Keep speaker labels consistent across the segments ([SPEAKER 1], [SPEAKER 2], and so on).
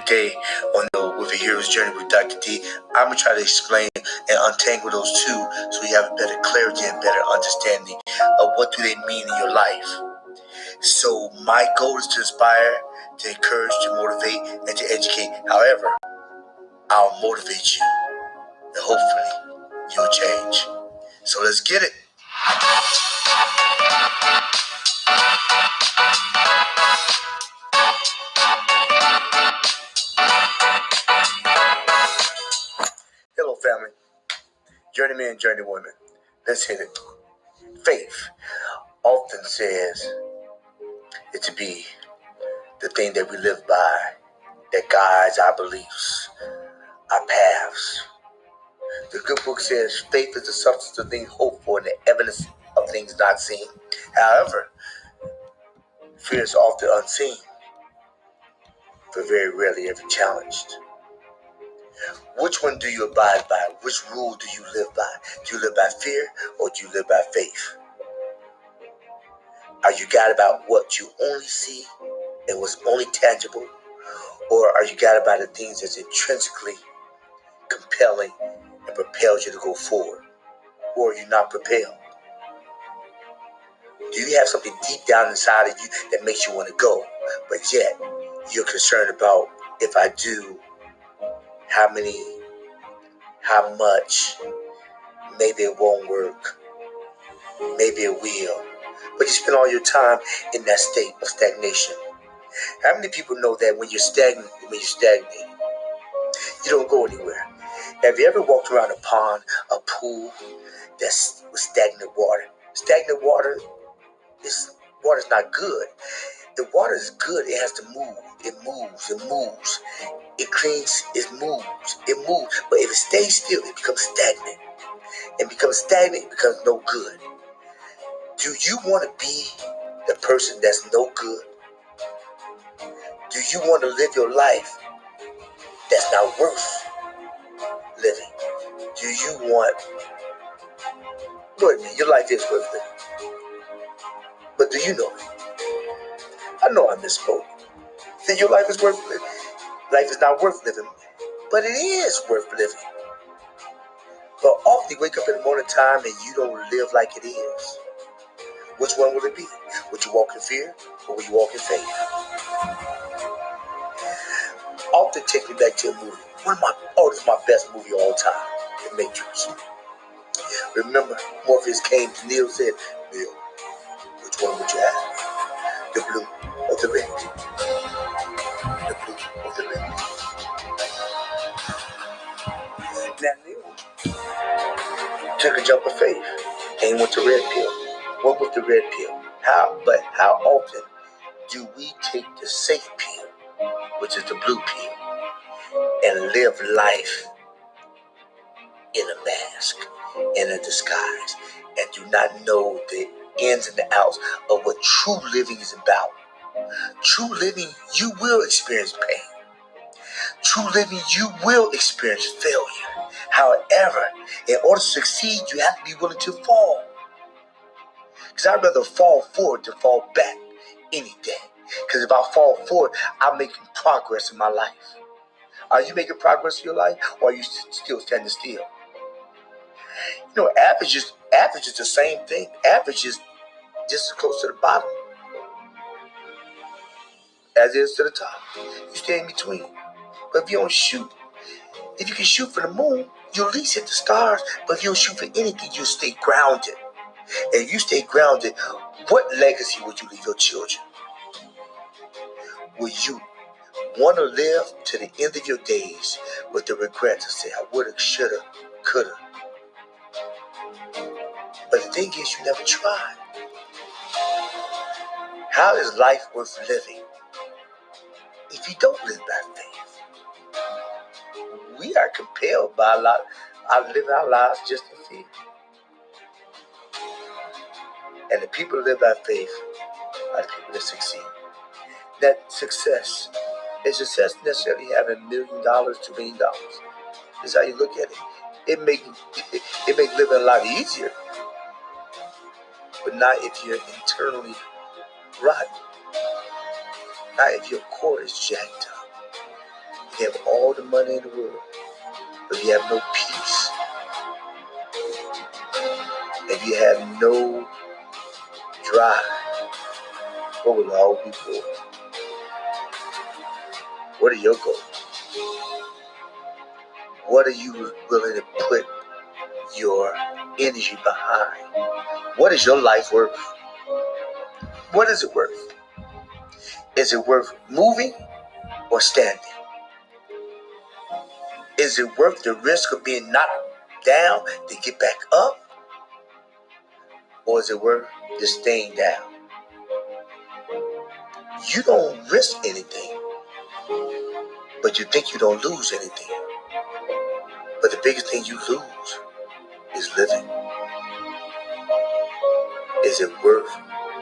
[SPEAKER 1] Today on the With a Hero's Journey with Dr. D, I'm going to try to explain and untangle those two so you have a better clarity and better understanding of what do they mean in your life. So my goal is to inspire, to encourage, to motivate, and to educate. However, I'll motivate you and hopefully you'll change. So let's get it. Hello, family. Journeyman and journeywoman. Let's hit it. Faith often says it to be the thing that we live by, that guides our beliefs, our paths. The good book says faith is the substance of things hoped for and the evidence of things not seen. However, fear is often unseen, but very rarely ever challenged. Which one do you abide by? Which rule do you live by? Do you live by fear or do you live by faith? Are you guided by what you only see and what's only tangible? Or are you guided by the things that's intrinsically compelling and propels you to go forward? Or are you not propelled? Do you have something deep down inside of you that makes you want to go, but yet you're concerned about if I do, how much, maybe it won't work, maybe it will, but you spend all your time in that state of stagnation. How many people know that when you're stagnant, you don't go anywhere? Have you ever walked around a pond, a pool that's with stagnant water? Stagnant water water's not good. The water is good. It has to move. It moves. It cleans. It moves. But if it stays still, it becomes stagnant. And becomes stagnant, it becomes no good. Do you want to be the person that's no good? Do you want to live your life that's not worth living? Do you want... Look, your life is worth living. But do you know it? I know I misspoke. That your life is worth living. Life is not worth living, but it is worth living. But often you wake up in the morning time and you don't live like it is. Which one will it be? Would you walk in fear or will you walk in faith? Often take me back to a movie. This is my best movie of all time, The Matrix. Remember, Morpheus came to Neo and said, Neo, which one would you have? The blue or the red? The blue or the red? Now Neo took a jump of faith and went to red pill. What was the red pill? How often do we take the safe pill, which is the blue pill, and live life in a mask, in a disguise, and do not know the ins and the outs of what true living is about? True living, you will experience pain. True living, you will experience failure. However, in order to succeed, you have to be willing to fall. Because I'd rather fall forward than fall back any day. Because if I fall forward, I'm making progress in my life. Are you making progress in your life, or are you still standing still? You know, average is the same thing. Average is just as close to the bottom as it is to the top. You stay in between. But if you don't shoot, if you can shoot for the moon, you'll at least hit the stars. But if you don't shoot for anything, you'll stay grounded. And if you stay grounded, what legacy would you leave your children? Will you want to live to the end of your days with the regret to say, I woulda, shoulda, coulda? But the thing is, you never tried. How is life worth living if you don't live by faith? We are compelled by living our lives just in fear. And the people who live by faith are the people that succeed. That success doesn't necessarily having $1 million, $2 million. This is how you look at it. It make living a lot easier, but not if you're internally rotten. Not if your core is jacked up. You have all the money in the world, but you have no peace. If you have no drive, what will all be for? What are your goals? What are you willing to put your energy behind? What is your life worth? What is it worth? Is it worth moving or standing? Is it worth the risk of being knocked down to get back up? Or is it worth just staying down? You don't risk anything, but you think you don't lose anything. But the biggest thing you lose is living. Is it worth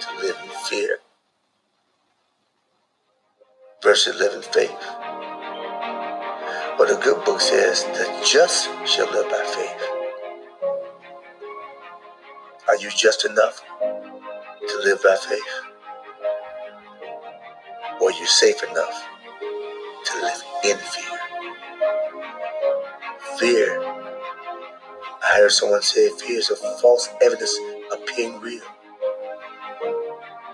[SPEAKER 1] to live in fear versus live in faith? But the good book says, the just shall live by faith. Are you just enough to live by faith? Or are you safe enough to live in fear? Fear, I heard someone say, fear is a false evidence appearing real.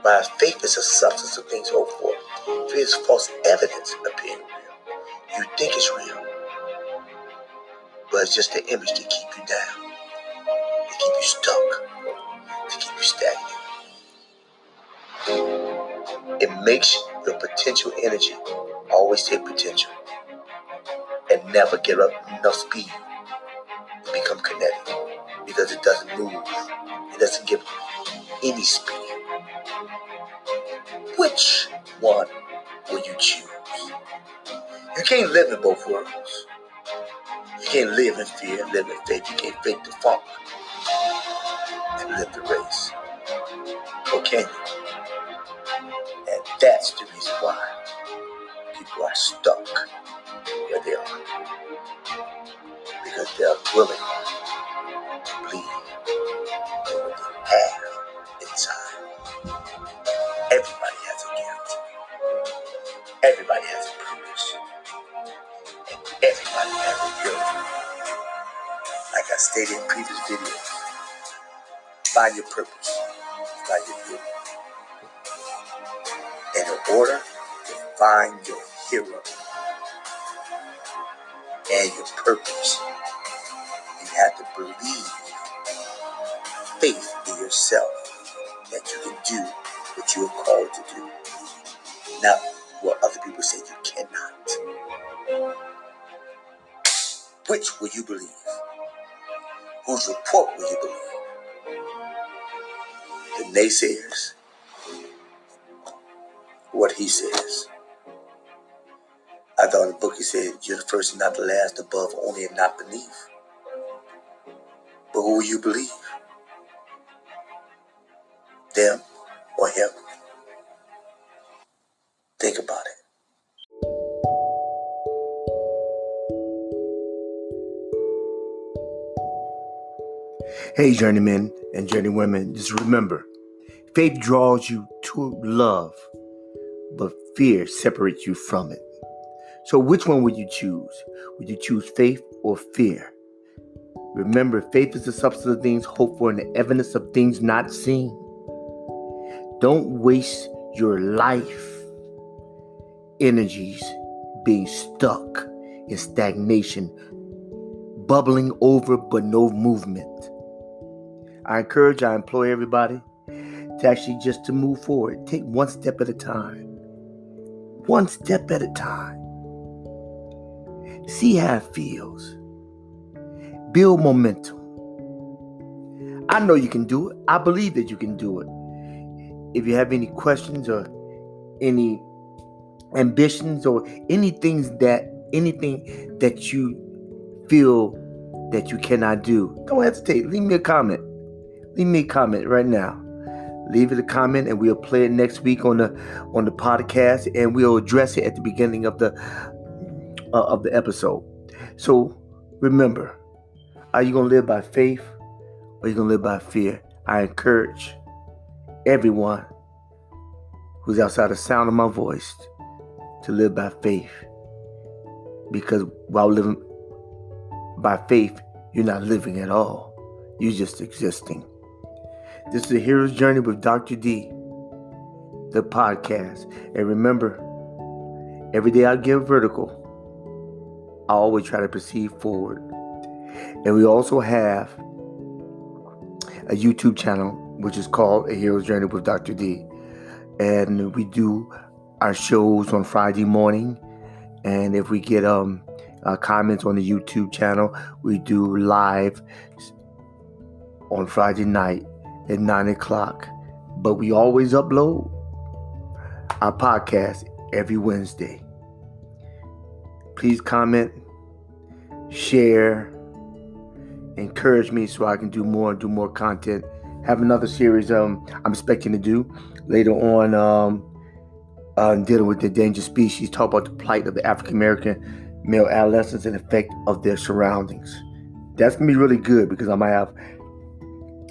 [SPEAKER 1] While faith is a substance of things hoped for, fear is false evidence appearing real. You think it's real, but it's just the image to keep you down, to keep you stuck, to keep you stagnant. It makes your potential energy always take potential and never get up enough speed to become kinetic, because it doesn't move. It doesn't give any speed. Which one will you choose? You can't live in both worlds. You can't live in fear and live in faith. You can't fake the funk and live the race. Or can you? And that's the reason why people are stuck where they are. Because they're willing to believe in what they have inside. Everybody has a gift. Everybody has a purpose. And everybody has a ability. Like I stated in previous videos, find your purpose, find your ability. And in order to find your hero and your purpose, you have to believe, faith in yourself, that you can do what you are called to do. Not what other people say you cannot. Which will you believe? Whose report will you believe? The naysayers? What he says? I thought in the book he said, you're the first and not the last, above only and not beneath. But who will you believe? Them or him? Think about it. Hey, journeymen and journeywomen, just remember, faith draws you to love, but fear separates you from it. So which one would you choose? Would you choose faith or fear? Remember, faith is the substance of things hoped for and the evidence of things not seen. Don't waste your life energies being stuck in stagnation, bubbling over but no movement. I implore everybody to actually just to move forward. Take one step at a time. One step at a time. See how it feels. Build momentum. I know you can do it. I believe that you can do it. If you have any questions or any ambitions or anything that you feel that you cannot do, don't hesitate. Leave me a comment. Leave me a comment right now. Leave it a comment and we'll play it next week on the podcast, and we'll address it at the beginning of the episode. So remember, are you going to live by faith or are you going to live by fear? I encourage everyone who's outside the sound of my voice to live by faith Because while living by faith, you're not living at all. You're just existing. This is the Hero's Journey with Dr. D, the podcast. And remember, every day I get vertical, I always try to proceed forward. And we also have a YouTube channel, which is called A Hero's Journey with Dr. D. And we do our shows on Friday morning. And if we get comments on the YouTube channel, we do live on Friday night at 9 o'clock. But we always upload our podcast every Wednesday. Please comment, share, encourage me so I can do more content. Have another series I'm expecting to do later on dealing with the endangered species. Talk about the plight of the African American male adolescents and effect of their surroundings. That's gonna be really good because I'm gonna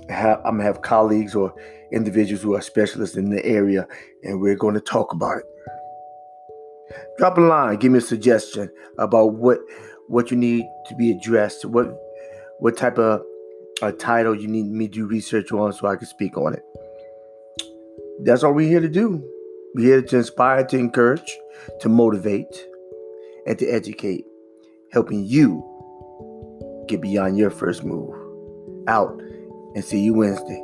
[SPEAKER 1] have colleagues or individuals who are specialists in the area, and we're going to talk about it. Drop a line, give me a suggestion about what you need to be addressed, what type of title you need me to do research on so I can speak on it. That's all we're here to do. We're here to inspire, to encourage, to motivate, and to educate, helping you get beyond your first move. Out, and see you Wednesday.